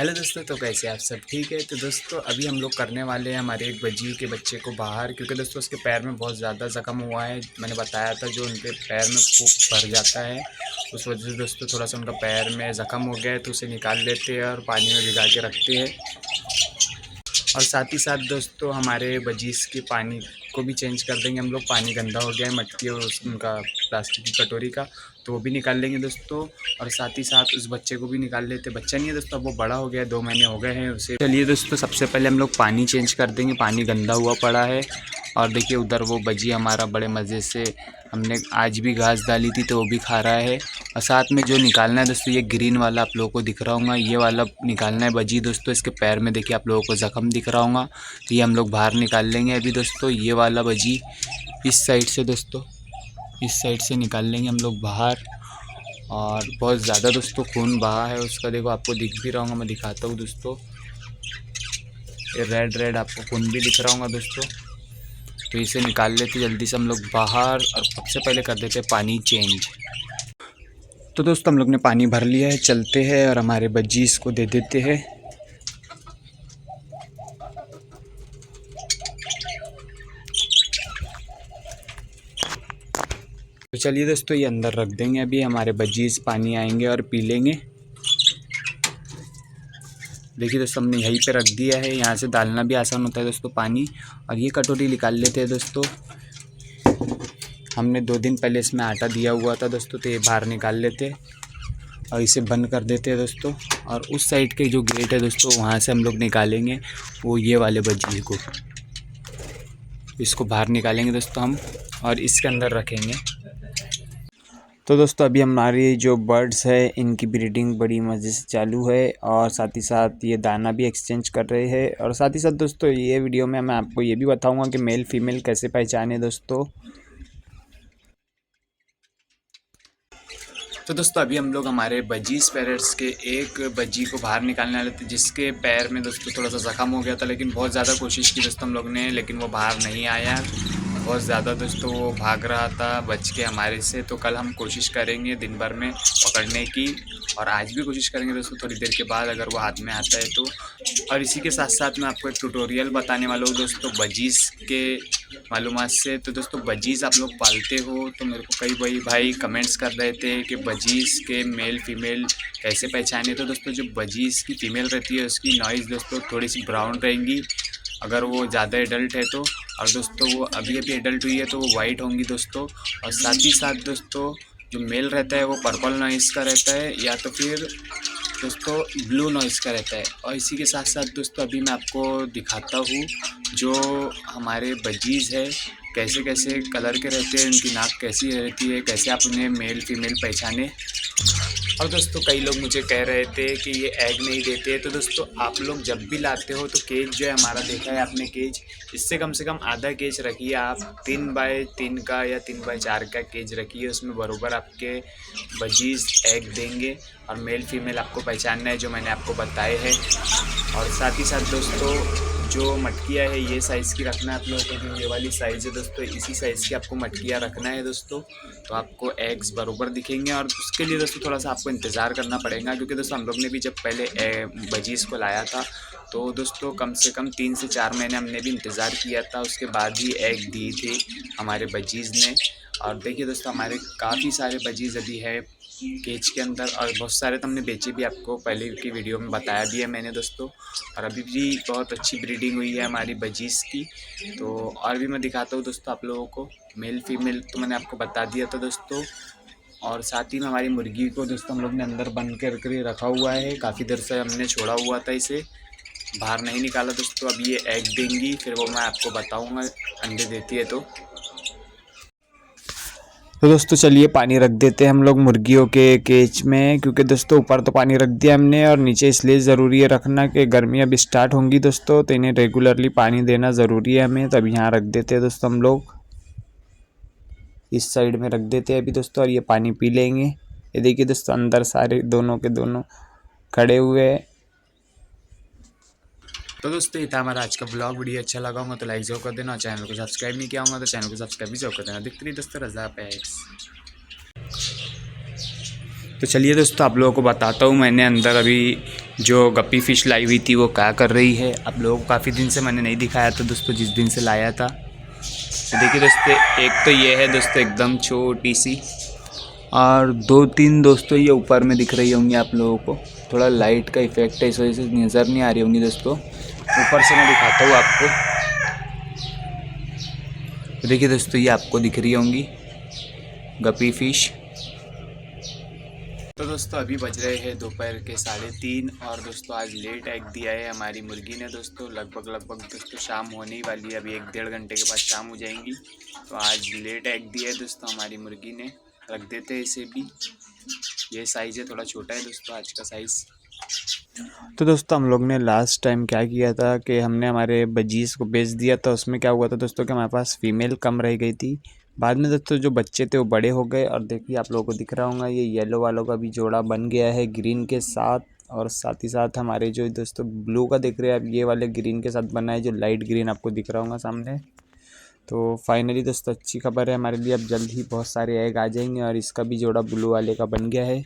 Hello दोस्तों, तो कैसे आप सब ठीक है। तो दोस्तों अभी हम लोग करने वाले हैं हमारे एक बजी के बच्चे को बाहर, क्योंकि दोस्तों उसके पैर में बहुत ज़्यादा ज़ख्म हुआ है। मैंने बताया था जो उनके पैर में खूब भर जाता है, उस वजह से दोस्तों थोड़ा सा उनका पैर में ज़ख्म हो गया है, तो उसे निकाल लेते हैं और पानी में भिगा के रखते हैं। और साथ ही साथ दोस्तों हमारे बजीज़ के पानी को भी चेंज कर देंगे हम लोग। पानी गंदा हो गया है मटकी और उनका प्लास्टिक की कटोरी का, तो वो भी निकाल लेंगे दोस्तों। और साथ ही साथ उस बच्चे को भी निकाल लेते। बच्चा नहीं है दोस्तों, अब वो बड़ा हो गया है, 2 महीने हो गए हैं उसे। चलिए दोस्तों सबसे पहले हम लोग पानी चेंज कर देंगे। पानी गंदा हुआ पड़ा है। और देखिए उधर वो बजी हमारा बड़े मज़े से हमने आज भी घास डाली थी तो वो भी खा रहा है। और साथ में जो निकालना है दोस्तों, ये ग्रीन वाला आप लोगों को दिख रहा होगा, ये वाला निकालना है बजी दोस्तों। इसके पैर में देखिए आप लोगों को ज़ख्म दिख रहा होगा, तो ये हम लोग बाहर निकाल लेंगे अभी दोस्तों। ये वाला बजी इस साइड से दोस्तों, इस साइड से निकाल लेंगे हम लोग बाहर। और बहुत ज़्यादा दोस्तों खून बहा है उसका, देखो आपको दिख भी रहा होगा, मैं दिखाता हूँ दोस्तों। ये रेड रेड आपको खून भी दिख रहा होगा दोस्तों। तो इसे निकाल लेते जल्दी से हम लोग बाहर। और सबसे पहले कर देते पानी चेंज। तो दोस्तों हम लोग ने पानी भर लिया है, चलते हैं और हमारे बजीज़ को दे देते हैं। तो चलिए दोस्तों ये अंदर रख देंगे, अभी हमारे बजीज़ पानी आएंगे और पी लेंगे। देखिए दोस्तों हमने यहीं पे रख दिया है, यहाँ से डालना भी आसान होता है दोस्तों पानी। और ये कटोरी निकाल लेते हैं दोस्तों। हमने 2 दिन पहले इसमें आटा दिया हुआ था दोस्तों, तो ये बाहर निकाल लेते हैं और इसे बंद कर देते हैं दोस्तों। और उस साइड के जो गेट है दोस्तों, वहाँ से हम लोग निकालेंगे वो ये वाले बजी को। इसको बाहर निकालेंगे दोस्तों हम और इसके अंदर रखेंगे। तो दोस्तों अभी हमारी जो बर्ड्स है इनकी ब्रीडिंग बड़ी मज़े से चालू है। और साथ ही साथ ये दाना भी एक्सचेंज कर रहे हैं। और साथ ही साथ दोस्तों ये वीडियो में मैं आपको ये भी बताऊंगा कि मेल फीमेल कैसे पहचाने दोस्तों। तो दोस्तों अभी हम लोग हमारे बजीज़ पैरेट्स के एक बजी को बाहर निकालने वाले थे, जिसके पैर में दोस्तों थोड़ा सा ज़ख्म हो गया था। लेकिन बहुत ज़्यादा कोशिश की दोस्तों हम लोग ने, लेकिन वो बाहर नहीं आया। बहुत ज़्यादा दोस्तों वो भाग रहा था बच के हमारे से। तो कल हम कोशिश करेंगे दिन भर में पकड़ने की, और आज भी कोशिश करेंगे दोस्तों थोड़ी देर के बाद अगर वो हाथ में आता है तो। और इसी के साथ साथ मैं आपको एक ट्यूटोरियल बताने वाला हूँ दोस्तों बजीज़ के मालूमात से। तो दोस्तों बजीज़ आप लोग पालते हो तो मेरे को कई भाई कमेंट्स कर रहे थे कि बजीज़ के मेल फीमेल कैसे पहचाने। तो दोस्तों जो बजीज़ की फ़ीमेल रहती है उसकी नॉइज़ दोस्तों थोड़ी सी ब्राउन रहेंगी अगर वो ज़्यादा एडल्ट है तो। और दोस्तों वो अभी एडल्ट हुई है तो वो वाइट होंगी दोस्तों। और साथ ही साथ दोस्तों जो मेल रहता है वो पर्पल नॉइज़ का रहता है, या तो फिर दोस्तों ब्लू नॉइज़ का रहता है। और इसी के साथ साथ दोस्तों अभी मैं आपको दिखाता हूँ जो हमारे बजीज़ है कैसे कैसे कलर के रहते हैं, उनकी नाक कैसी रहती है, कैसे आप उन्हें मेल फीमेल पहचाने। और दोस्तों कई लोग मुझे कह रहे थे कि ये एग नहीं देते। तो दोस्तों आप लोग जब भी लाते हो तो केज जो है हमारा देखा है आपने केज, इससे कम से कम आधा केज रखिए आप। 3x3 का या 3x4 का केज रखिए, उसमें बराबर आपके बजीज़ एग देंगे। और मेल फीमेल आपको पहचानना है जो मैंने आपको बताए हैं। और साथ ही साथ दोस्तों जो मटकियाँ है ये साइज़ की रखना है आप लोगों को, जो ये वाली साइज़ है दोस्तों इसी साइज़ की आपको मटकियाँ रखना है दोस्तों। तो आपको एग्स बराबर दिखेंगे। और उसके लिए दोस्तों थोड़ा सा आपको इंतज़ार करना पड़ेगा, क्योंकि दोस्तों हम लोग ने भी जब पहले बजीज़ को लाया था तो दोस्तों कम से कम 3 से 4 महीने हमने भी इंतज़ार किया था, उसके बाद ही एग दी थी हमारे बजीज़ ने। और देखिए दोस्तों हमारे काफ़ी सारे बजीज़ अभी है केज के अंदर, और बहुत सारे तो हमने बेचे भी, आपको पहले की वीडियो में बताया भी है मैंने दोस्तों। और अभी भी बहुत अच्छी ब्रीडिंग हुई है हमारी बजीज़ की। तो और भी मैं दिखाता हूँ दोस्तों आप लोगों को। मेल फीमेल तो मैंने आपको बता दिया था दोस्तों। और साथ ही में हमारी मुर्गी को दोस्तों हम लोग ने अंदर बंद करके रखा हुआ है, काफ़ी देर से हमने छोड़ा हुआ था, इसे बाहर नहीं निकाला दोस्तों। अभी ये एग देंगी, फिर वो मैं आपको बताऊँगा अंडे देती है तो दोस्तों चलिए पानी रख देते हैं हम लोग मुर्गियों के केज में, क्योंकि दोस्तों ऊपर तो पानी रख दिया हमने और नीचे इसलिए ज़रूरी है रखना कि गर्मी अब स्टार्ट होंगी दोस्तों, तो इन्हें रेगुलरली पानी देना ज़रूरी है हमें। तो अब यहाँ रख देते हैं दोस्तों हम लोग, इस साइड में रख देते हैं अभी दोस्तों। और ये पानी पी लेंगे। ये देखिए दोस्तों अंदर सारे दोनों के दोनों खड़े हुए हैं। तो दोस्तों ये था हमारा आज का ब्लॉग। वीडियो अच्छा लगा होगा तो लाइक जरूर कर देना, और चैनल को सब्सक्राइब नहीं किया होगा तो चैनल को सब्सक्राइब भी जरूर कर देना। दिखती नहीं दोस्तों रज़ा पैक्स। तो चलिए दोस्तों आप लोगों को बताता हूँ, मैंने अंदर अभी जो गप्पी फ़िश लाई हुई थी वो क्या कर रही है। आप लोगों को काफ़ी दिन से मैंने नहीं दिखाया था दोस्तों, जिस दिन से लाया था। तो देखिए दोस्तों, एक तो ये है दोस्तों एकदम छोटी सी, और 2-3 दोस्तों ये ऊपर में दिख रही होंगी आप लोगों को। थोड़ा लाइट का इफेक्ट है, इस वजह से नज़र नहीं आ रही होंगी दोस्तों। ऊपर से मैं दिखाता हूँ आपको। तो देखिए दोस्तों, ये आपको दिख रही होंगी गप्पी फ़िश। तो दोस्तों अभी बज रहे हैं दोपहर के 3:30, और दोस्तों आज लेट एग दिया है हमारी मुर्गी ने दोस्तों। लगभग दोस्तों शाम होने ही वाली है, अभी 1-1.5 घंटे के बाद शाम हो जाएंगी। तो आज लेट एग दिया है दोस्तों हमारी मुर्गी ने। रख देते हैं इसे भी। ये साइज़ है, थोड़ा छोटा है दोस्तों आज का साइज़। तो दोस्तों हम लोग ने लास्ट टाइम क्या किया था कि हमने हमारे बजीज़ को बेच दिया था। उसमें क्या हुआ था दोस्तों कि हमारे पास फ़ीमेल कम रह गई थी। बाद में दोस्तों जो बच्चे थे वो बड़े हो गए, और देखिए आप लोगों को दिख रहा होगा ये येलो वालों का भी जोड़ा बन गया है ग्रीन के साथ। और साथ ही साथ हमारे जो दोस्तों ब्लू का दिख रहे हैं, अब ये वाले ग्रीन के साथ बना है, जो लाइट ग्रीन आपको दिख रहा होगा सामने। तो फाइनली दोस्तों अच्छी खबर है हमारे लिए, अब जल्द ही बहुत सारे एग आ जाएंगे, और इसका भी जोड़ा ब्लू वाले का बन गया है।